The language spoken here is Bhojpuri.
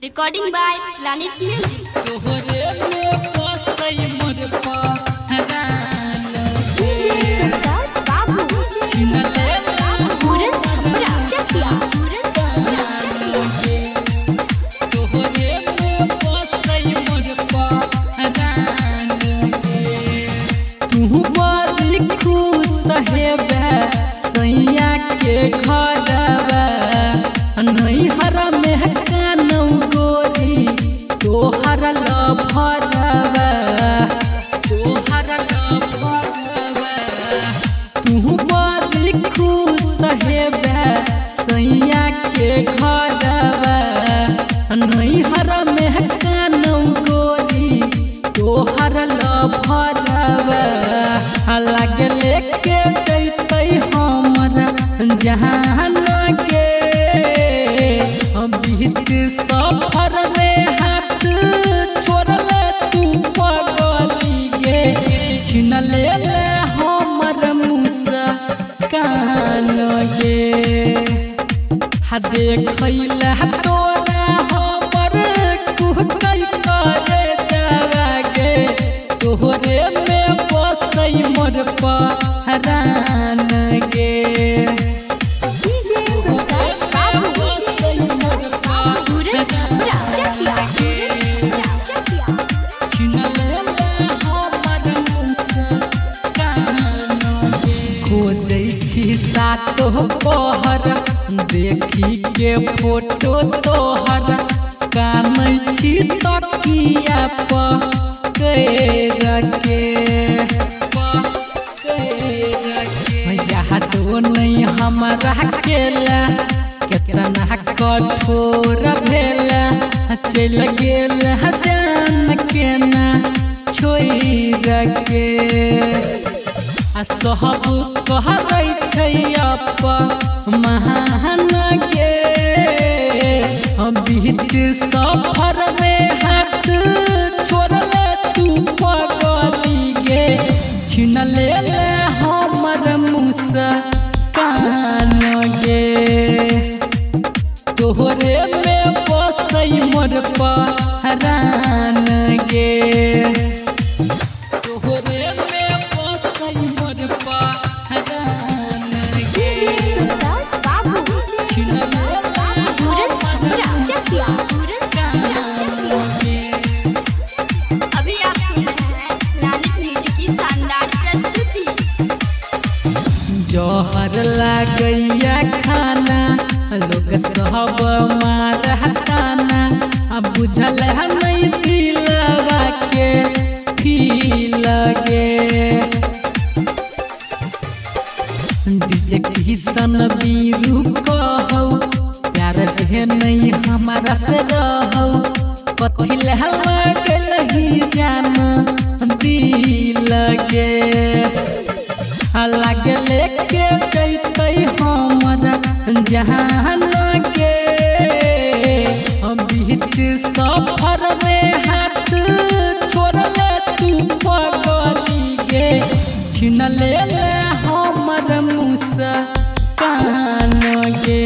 Recording by Planet Music. तोहरे में बसई मोर पहरान DJ प्रकाश बाबू छिनले पूरन छपरा चकिया पूरन छपरा चकिया तोहरे में बसई मोर पहरान तू बड़ी खुश हेबे सैया के घरवा नहीं हरा में कानौ गोरी तोहर लभरवा तू बड़ी खुश हेबे सैया के घरवा नहीं हरा में कानौ गोरी तोहर लभरवा लगे लेके जैतै हमरा जहान के बीच सफर में हाथ छोड़ले तू पगली गे छिन ले हमर मुस्कान गे देखैले तोरा हमर कुहकै करे जावा गे तोहरे में बसै मोर पहरान गे DJ प्रकाश बाबू पूरन छपरा चकिया पूरन छपरा चकिया खोजै छी सातो पहर देखी के फोटो तोहर कानै छी तकिया पकड़ के यादो नहीं हमरा केला केतना कठोर भेला चल गेल जान के ना छोड़ के सब कहै छै महान के बीच सफर में हाथ छोड़ले तू पगली गे छिन ले हमर मुस्कान गे तोहरे में बसै मोर पहरान गे तोहरे में बसै मोर पहरान गे प्रकाश बाबू छिनले पूरन छपरा चकिया पूरन छपरा चकिया अभी आप सुन रहे हैं प्लानेट म्यूजिक की शानदार प्रस्तुति। जहर लागैया खाना लोग सब मारताना अब बुझल नहीं दिलवा के फील गे डीजे किशन बीरू कहौ प्यार जे नहीं हमारा से रहौ कथी लागल ही जान दिल गे लगे लेके जैतै हमरा जहान के बीच सफर में हाथ छोड़ले तू पगली गे छिन ले हमर मुस्कान गे।